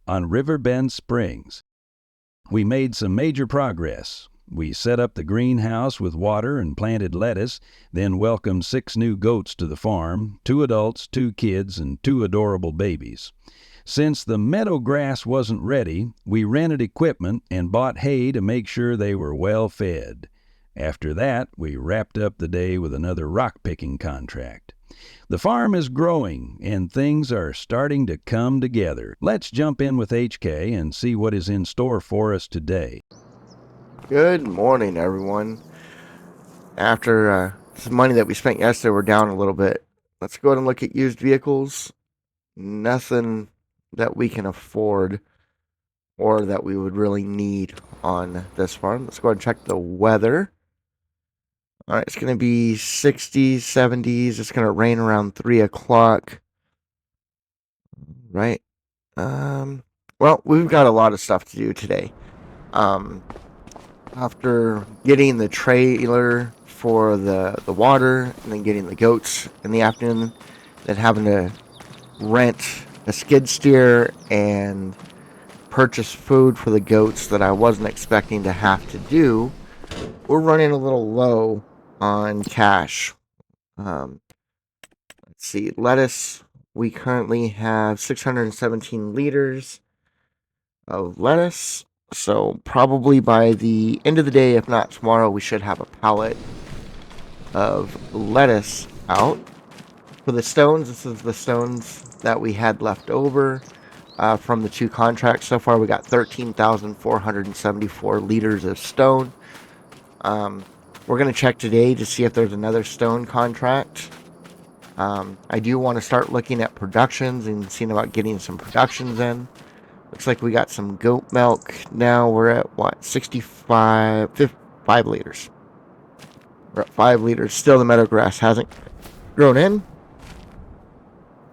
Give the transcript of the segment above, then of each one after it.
on Riverbend Springs. We made some major progress. We set up the greenhouse with water and planted lettuce, then welcomed 6 new goats to the farm, 2 adults, 2 kids, and 2 adorable babies. Since the meadow grass wasn't ready, we rented equipment and bought hay to make sure they were well fed. After that, we wrapped up the day with another rock-picking contract. The farm is growing, and things are starting to come together. Let's jump in with HK and see what is in store for us today. Good morning, everyone. After some money that we spent yesterday, we're down a little bit. Let's go ahead and look at used vehicles. Nothing that we can afford or that we would really need on this farm. Let's go ahead and check the weather. All right, it's going to be 60s, 70s. It's going to rain around 3 o'clock. Right. Well, we've got a lot of stuff to do today. After getting the trailer for the water and then getting the goats in the afternoon, then having to rent a skid steer and purchase food for the goats that I wasn't expecting to have to do, we're running a little low on cash. Let's see, lettuce, we currently have 617 liters of lettuce. So probably by the end of the day, if not tomorrow, we should have a pallet of lettuce out. For the stones, this is the stones that we had left over from the 2 contracts. So far, we got 13,474 liters of stone. We're going to check today to see if there's another stone contract. I do want to start looking at productions and seeing about getting some productions in. Looks like we got some goat milk. Now we're at, 5 liters. We're at 5 liters. Still, the meadow grass hasn't grown in.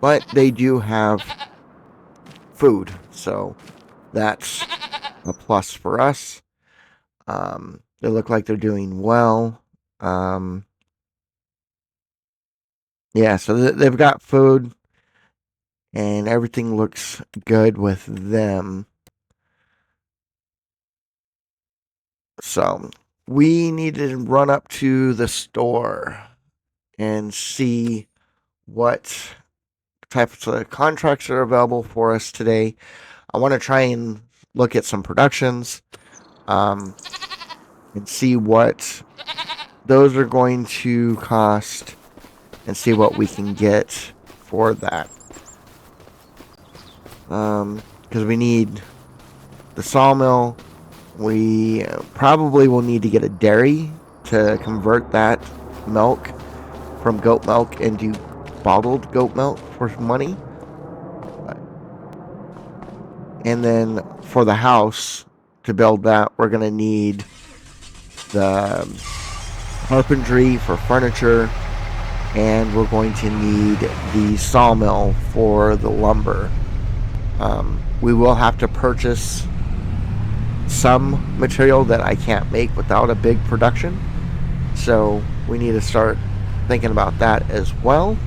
But they do have food. So that's a plus for us. They look like they're doing well. Yeah, so they've got food. And everything looks good with them. So we need to run up to the store and see what types of contracts are available for us today. I want to try and look at some productions and see what those are going to cost and see what we can get for that. Because we need the sawmill. We probably will need to get a dairy to convert that milk from goat milk into bottled goat milk for money. And then for the house, to build that, we're going to need the carpentry for furniture, and we're going to need the sawmill for the lumber. We will have to purchase some material that I can't make without a big production. So we need to start thinking about that as well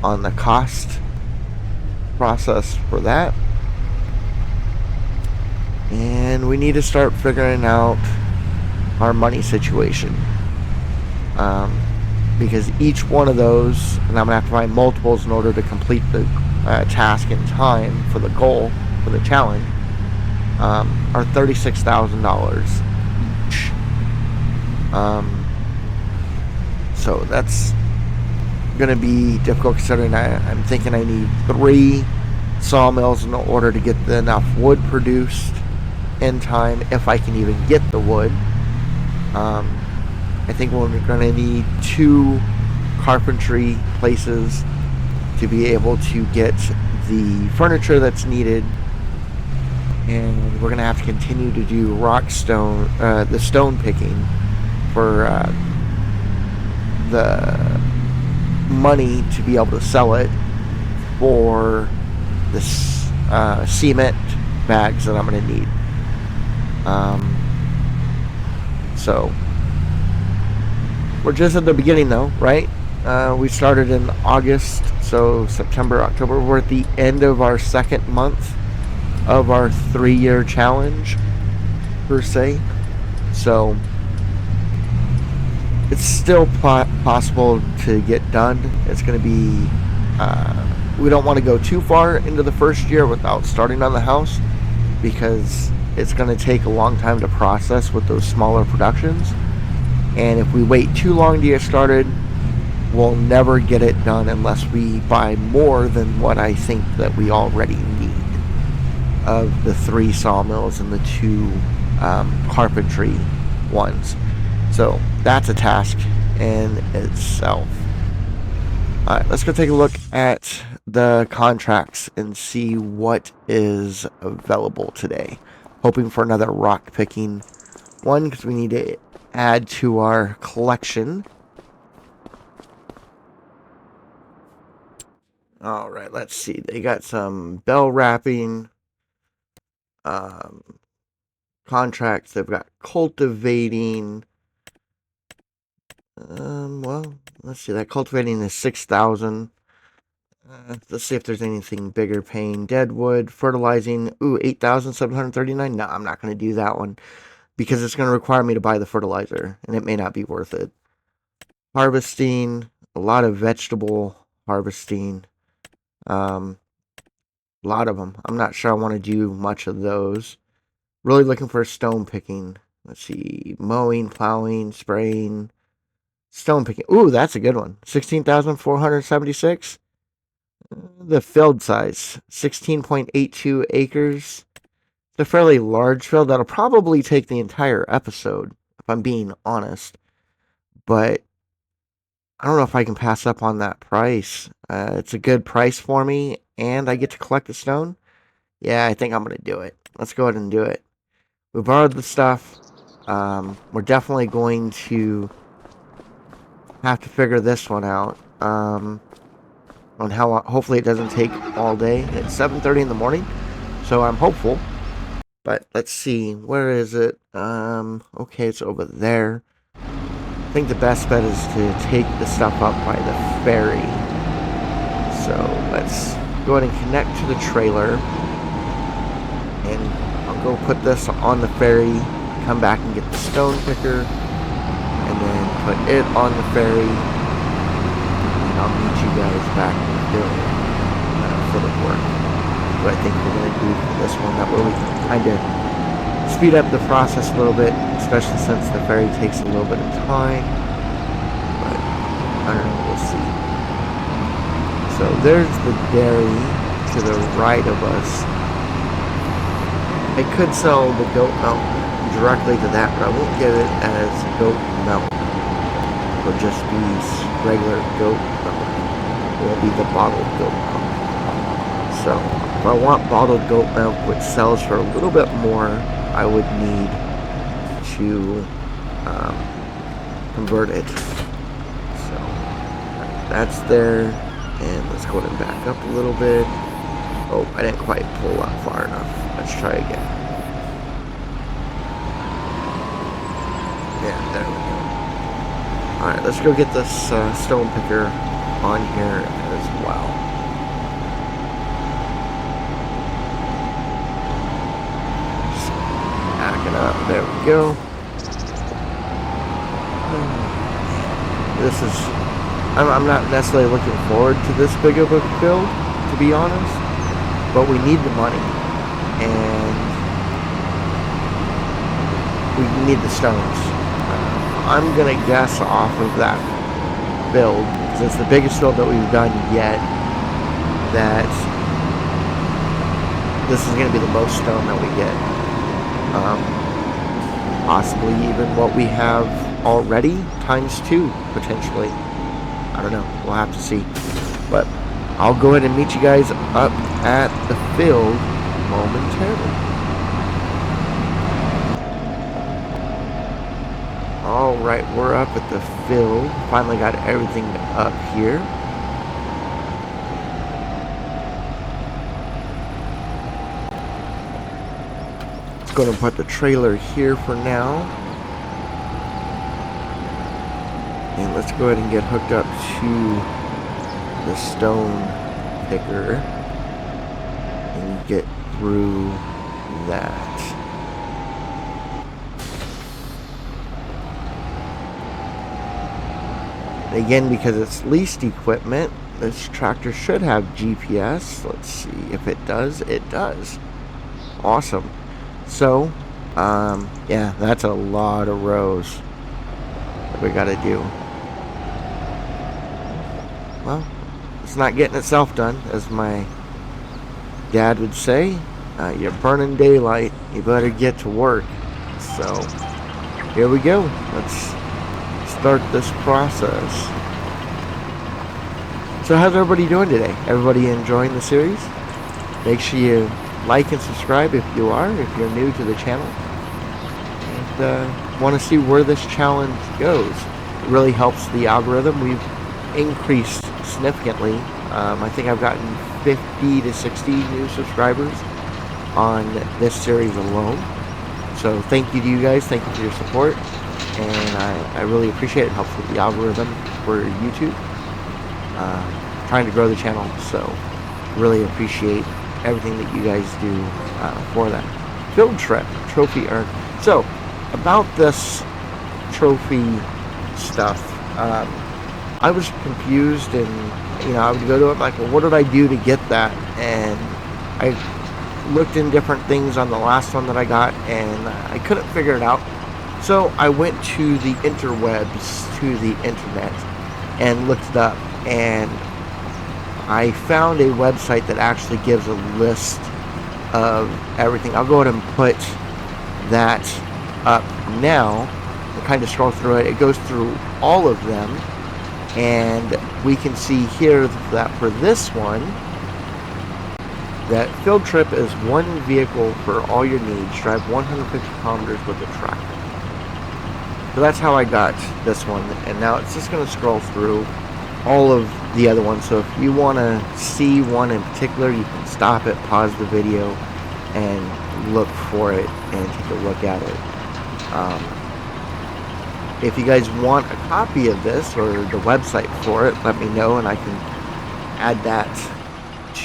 on the cost process for that. And we need to start figuring out our money situation. Because each one of those, and I'm going to have to find multiples in order to complete the task in time for the goal, for the challenge, are $36,000 each. So that's going to be difficult considering I'm thinking I need 3 sawmills in order to get enough wood produced in time, if I can even get the wood. I think we're going to need 2 carpentry places to be able to get the furniture that's needed, and we're going to have to continue to do the stone picking for the money to be able to sell it for the cement bags that I'm going to need. So we're just at the beginning though, right? We started in August, so September, October, we're at the end of our 2nd month of our 3-year challenge, per se. So it's still possible to get done. It's going to be, we don't want to go too far into the first year without starting on the house, because it's going to take a long time to process with those smaller productions. And if we wait too long to get started, we'll never get it done unless we buy more than what I think that we already need of the 3 sawmills and the 2 carpentry ones. So that's a task in itself. Alright, let's go take a look at the contracts and see what is available today. Hoping for another rock picking one, because we need to add to our collection. Alright, let's see. They got some bell wrapping contracts. They've got cultivating. Well, let's see. That cultivating is 6,000. Let's see if there's anything bigger paying. Deadwood, fertilizing. Ooh, 8,739. No, I'm not going to do that one, because it's going to require me to buy the fertilizer, and it may not be worth it. Harvesting, a lot of vegetable harvesting. A lot of them. I'm not sure I want to do much of those. Really looking for stone picking. Let's see. Mowing, plowing, spraying. Stone picking. Ooh, that's a good one. 16,476. The field size, 16.82 acres. It's a fairly large field. That'll probably take the entire episode, if I'm being honest. But I don't know if I can pass up on that price. It's a good price for me, and I get to collect the stone. Yeah, I think I'm going to do it. Let's go ahead and do it. We borrowed the stuff. We're definitely going to have to figure this one out. On how hopefully it doesn't take all day. It's 7:30 in the morning, so I'm hopeful. But let's see, where is it? Okay, it's over there. I think the best bet is to take the stuff up by the ferry. So let's go ahead and connect to the trailer, and I'll go put this on the ferry, come back and get the stone picker, and then put it on the ferry. I'll meet you guys back in the building for the work. What I think we're going to do for this one, that way we can kind of speed up the process a little bit, especially since the ferry takes a little bit of time. But I don't know, we'll see. So there's the dairy to the right of us. I could sell the goat milk directly to that, but I won't get it as goat milk. It'll just be regular goat milk. It will be the bottled goat milk. So if I want bottled goat milk, which sells for a little bit more, I would need to convert it. So that's there. And let's go ahead and back up a little bit. Oh, I didn't quite pull up far enough. Let's try again. Yeah, there we go. Alright, let's go get this stone picker on here as well. Just back it up. There we go. This is... I'm not necessarily looking forward to this big of a build, to be honest. But we need the money. And we need the stones. I'm going to guess off of that build, because it's the biggest build that we've done yet, that this is going to be the most stone that we get. Possibly even what we have already, times 2, potentially. I don't know. We'll have to see. But I'll go ahead and meet you guys up at the field momentarily. Alright, we're up at the field. Finally got everything up here. Let's go ahead and put the trailer here for now. And let's go ahead and get hooked up to the stone picker and get through that. Again, because it's leased equipment, this tractor should have GPS. Let's see if it does. It does. Awesome. So, yeah, that's a lot of rows that we got to do. Well, it's not getting itself done, as my dad would say. You're burning daylight. You better get to work. So, here we go. Let's start this process. So how's everybody doing today? Everybody enjoying the series? Make sure you like and subscribe if you are, if you're new to the channel. And want to see where this challenge goes. It really helps the algorithm. We've increased significantly. I think I've gotten 50 to 60 new subscribers on this series alone. So thank you to you guys. Thank you for your support. And I really appreciate it. It helps with the algorithm for YouTube. Trying to grow the channel, so really appreciate everything that you guys do for that. Field trip, trophy earned. So, about this trophy stuff, I was confused, and I would go to it like, well, what did I do to get that? And I looked in different things on the last one that I got, and I couldn't figure it out. So I went to the interwebs, to the internet, and looked it up, and I found a website that actually gives a list of everything. I'll go ahead and put that up now and kind of scroll through it. It goes through all of them, and we can see here that for this one, that field trip is one vehicle for all your needs. Drive 150 kilometers with a tractor. So that's how I got this one, and now it's just going to scroll through all of the other ones. So if you want to see one in particular, you can stop it, pause the video, and look for it and take a look at it. If you guys want a copy of this or the website for it, let me know, and I can add that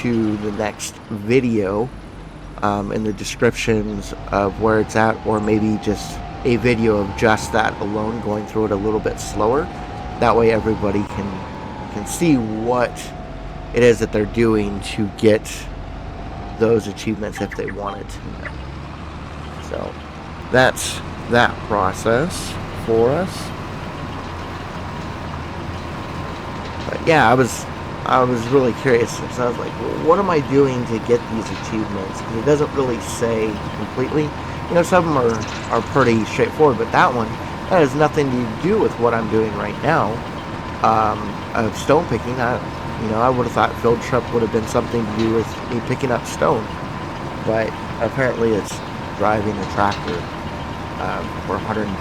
to the next video in the descriptions of where it's at, or maybe just a video of just that alone, going through it a little bit slower. That way everybody can see what it is that they're doing to get those achievements if they wanted to know. So that's that process for us. But yeah, I was really curious, because I was like, well, what am I doing to get these achievements? Because it doesn't really say completely. Some of them are pretty straightforward, but that one, that has nothing to do with what I'm doing right now. Of stone picking, I would have thought field trip would have been something to do with me picking up stone, but apparently it's driving a tractor for 150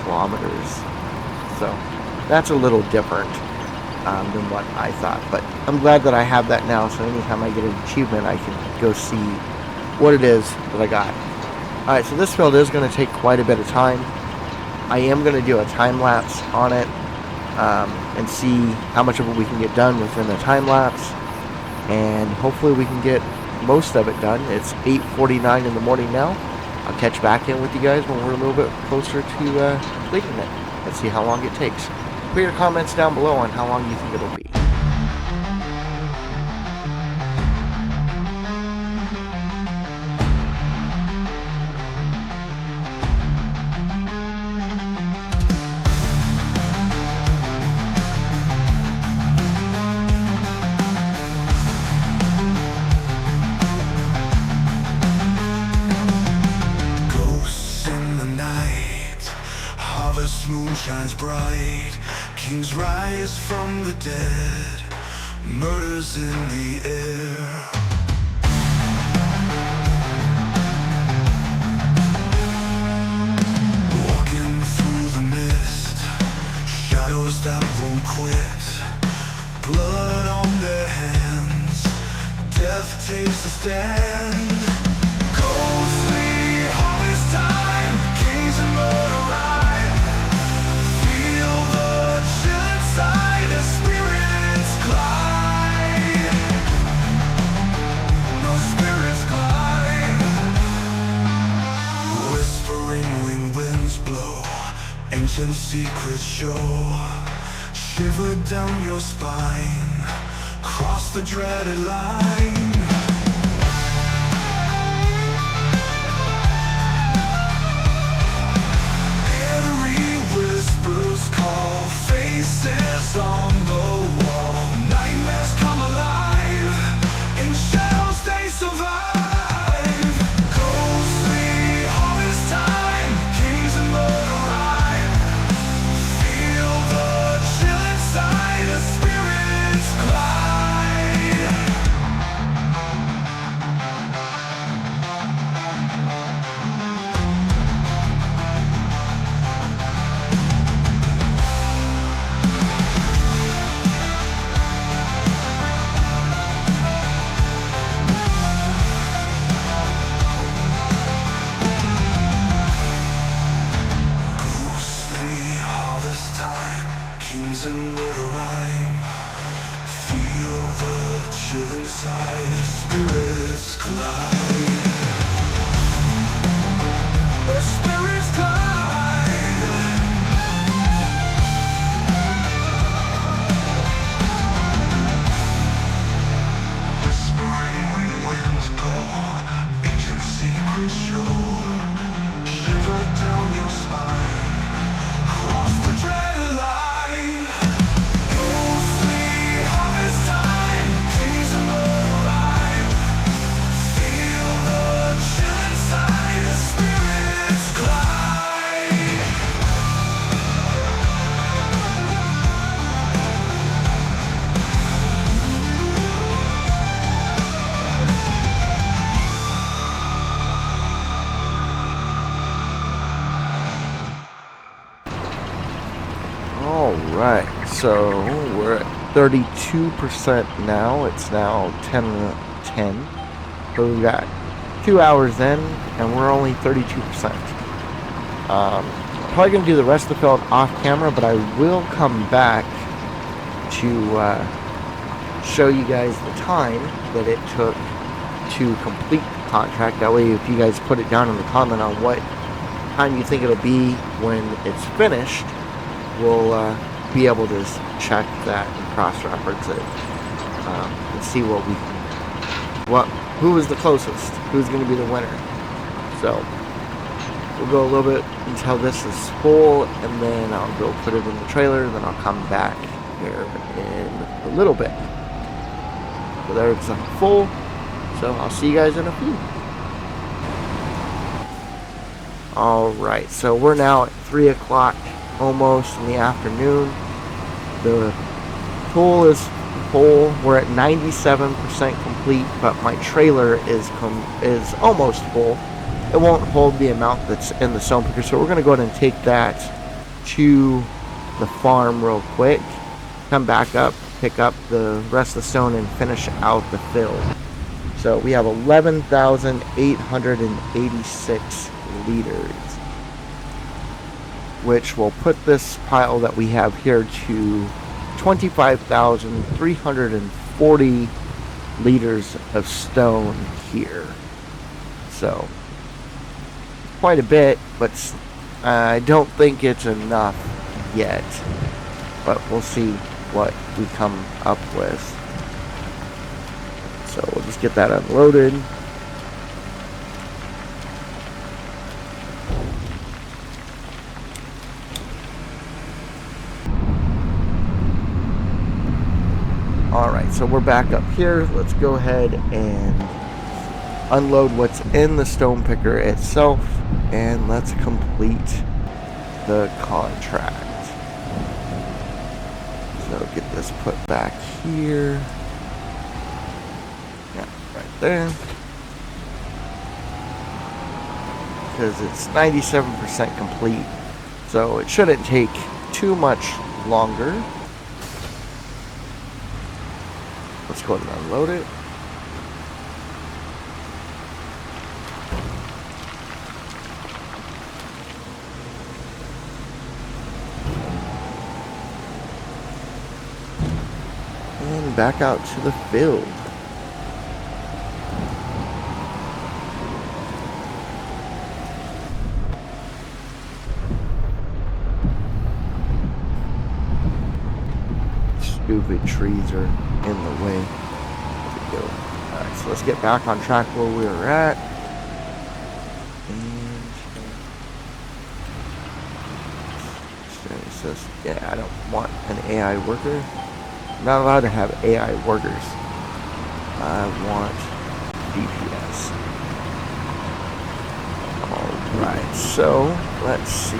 kilometers. So that's a little different than what I thought, but I'm glad that I have that now, so anytime I get an achievement, I can go see what it is that I got. Alright, so this field is going to take quite a bit of time. I am going to do a time lapse on it and see how much of it we can get done within a time lapse, and hopefully we can get most of it done. It's 8:49 in the morning now. I'll catch back in with you guys when we're a little bit closer to completing it and see how long it takes. Put your comments down below on how long you think it'll be. Moon shines bright, kings rise from the dead, murders in the air. Walking through the mist, shadows that won't quit, blood on their hands, death takes a stand. Ghostly harvest time, kings and murder ride. The spirits glide. ancient secrets show. Shiver down your spine, cross the dreaded line. Eerie whispers call, faces on the wall. Nightmares come alive, in shadows they survive. Ghostly harvest time, kings and murder rhyme. Feel the chill inside, the spirits glide. Ghostly harvest time, kings and little rhyme. Feel the chill inside, spirits collide. The spirits collide. Whispering winds blow, ancient secrets show. Shiver down your spine, cross the dreaded line. Ghostly harvest time, kings and murder rhyme. Feel the chill inside, the spirits glide. Alright, so we're at 32% now. It's now 10:10. So we got 2 hours in, and we're only 32%. Probably going to do the rest of the field off camera, but I will come back to show you guys the time that it took to complete the contract. That way, if you guys put it down in the comment on what time you think it'll be when it's finished, we'll be able to check that and cross-reference it and see who is the closest, who's going to be the winner. So we'll go a little bit until this is full, and then I'll go put it in the trailer, and then I'll come back here in a little bit. So there it's full. So I'll see you guys in a few. Alright, so we're now at 3 o'clock almost in the afternoon. The pool is full. We're at 97% complete, but my trailer is almost full. It won't hold the amount that's in the stone picker, so we're going to go ahead and take that to the farm real quick, come back up, pick up the rest of the stone, and finish out the fill. So we have 11,886 liters, which will put this pile that we have here to 25,340 liters of stone here. So quite a bit, but I don't think it's enough yet, but we'll see what we come up with. So we'll just get that unloaded. Alright, so we're back up here. Let's go ahead and unload what's in the stone picker itself, and let's complete the contract. So get this put back here. Yeah, right there. Because it's 97% complete, so it shouldn't take too much longer. Let's go ahead and unload it. And back out to the field. stupid trees are in the way. There we go. Alright, so let's get back on track where we were at. And it says, yeah, I don't want an AI worker. I'm not allowed to have AI workers. I want DPS. Alright, so let's see.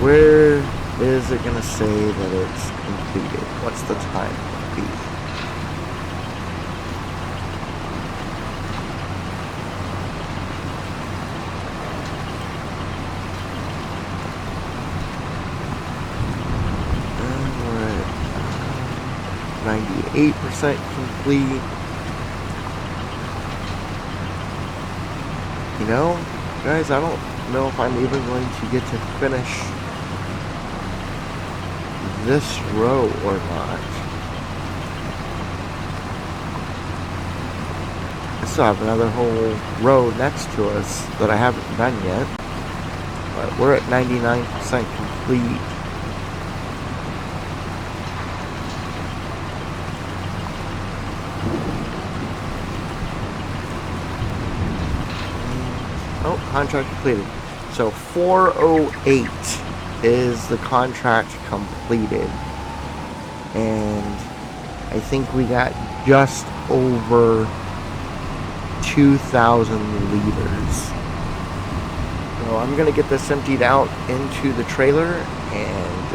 Where is it gonna say that it's completed? What's the time be? And we're at 98% complete. You know, guys, I don't know if I'm even going to get to finish this row or not. I still have another whole row next to us that I haven't done yet, but we're at 99% complete. Oh, contract completed. So 408 is the contract completed. And I think we got just over 2,000 liters. So I'm going to get this emptied out into the trailer and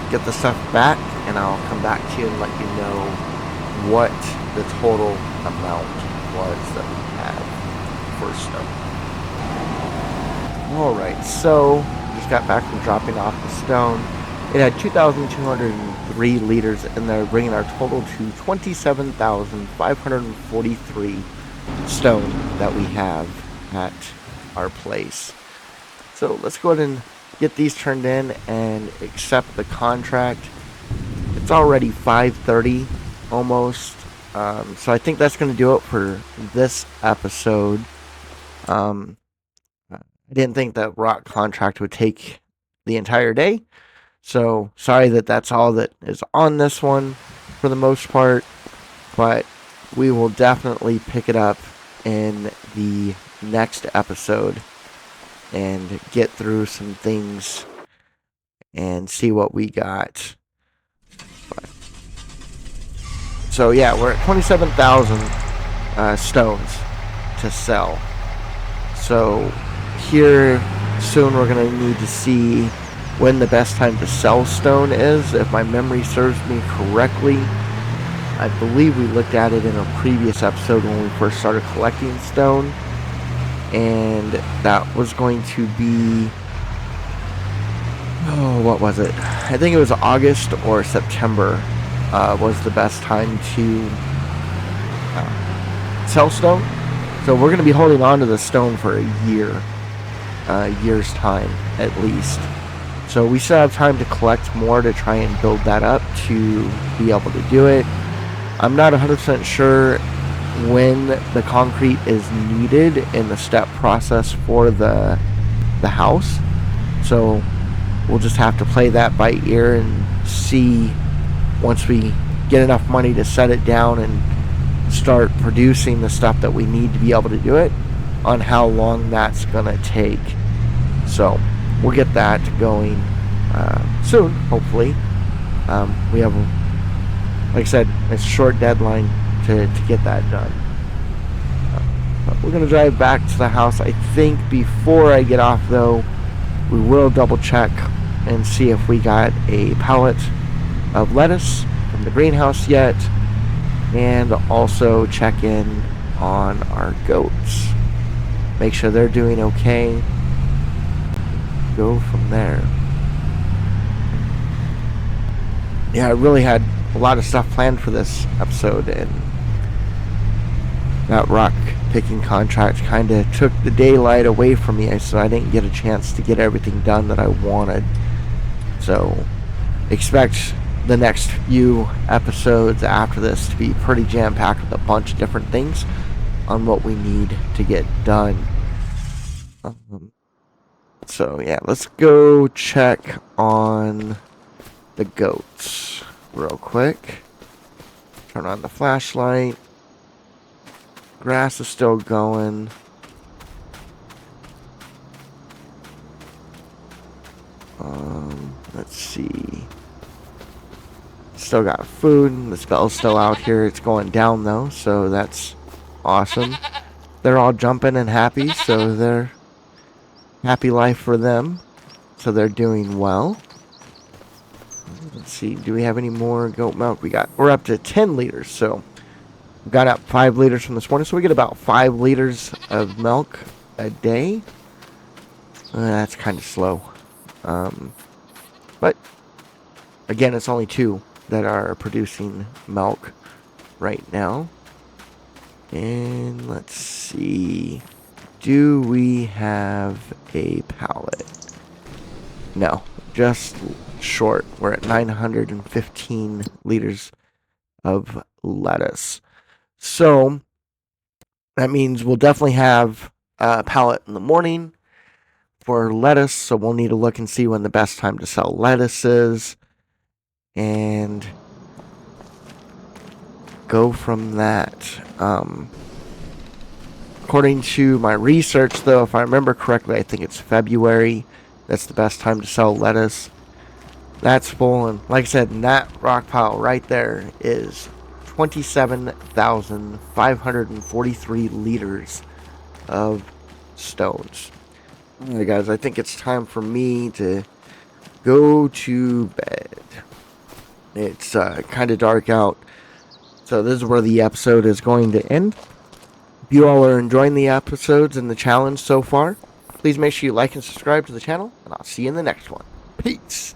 get the stuff back. And I'll come back to you and let you know what the total amount was that we had for stuff. Alright, so just got back from dropping off the stone. It had 2,203 liters in there, bringing our total to 27,543 stone that we have at our place. So let's go ahead and get these turned in and accept the contract. It's already 5:30 almost, so I think that's going to do it for this episode. I didn't think that rock contract would take the entire day. So sorry that that's all that is on this one for the most part. But we will definitely pick it up in the next episode and get through some things and see what we got. But, so yeah, we're at 27,000 stones to sell. So here soon we're going to need to see when the best time to sell stone is. If my memory serves me correctly, I believe we looked at it in a previous episode when we first started collecting stone, and that was going to be, oh, what was it? I think it was August or September was the best time to sell stone. So we're going to be holding on to the stone for a year's time at least. So we still have time to collect more to try and build that up to be able to do it. I'm not 100% sure when the concrete is needed in the step process for the house. So we'll just have to play that by ear and see once we get enough money to set it down and start producing the stuff that we need to be able to do it, on how long that's gonna take. So we'll get that going soon, hopefully. We have, like I said, a short deadline to get that done. But we're gonna drive back to the house. I think before I get off though, we will double check and see if we got a pallet of lettuce from the greenhouse yet, and also check in on our goats, make sure they're doing okay, go from there. Yeah, I really had a lot of stuff planned for this episode, and that rock picking contract kind of took the daylight away from me, so I didn't get a chance to get everything done that I wanted. So expect the next few episodes after this to be pretty jam-packed with a bunch of different things on what we need to get done. So yeah, let's go check on the goats. real quick. Turn on the flashlight. Grass is still going. Let's see. Still got food. The spell's still out here. It's going down though, so that's awesome. They're all jumping and happy, so they're happy life for them. So they're doing well. Let's see. Do we have any more goat milk? We're up to 10 liters, so we got up 5 liters from this morning, so we get about 5 liters of milk a day. That's kind of slow. But again, it's only 2 that are producing milk right now. And let's see. Do we have a pallet? No, just short. We're at 915 liters of lettuce. So that means we'll definitely have a pallet in the morning for lettuce. So we'll need to look and see when the best time to sell lettuce is. And go from that. According to my research, though, if I remember correctly, I think it's February. That's the best time to sell lettuce. That's full, and like I said, that rock pile right there is 27,543 liters of stones. Alright, guys, I think it's time for me to go to bed. It's kind of dark out, so this is where the episode is going to end. If you all are enjoying the episodes and the challenge so far, please make sure you like and subscribe to the channel, and I'll see you in the next one. Peace!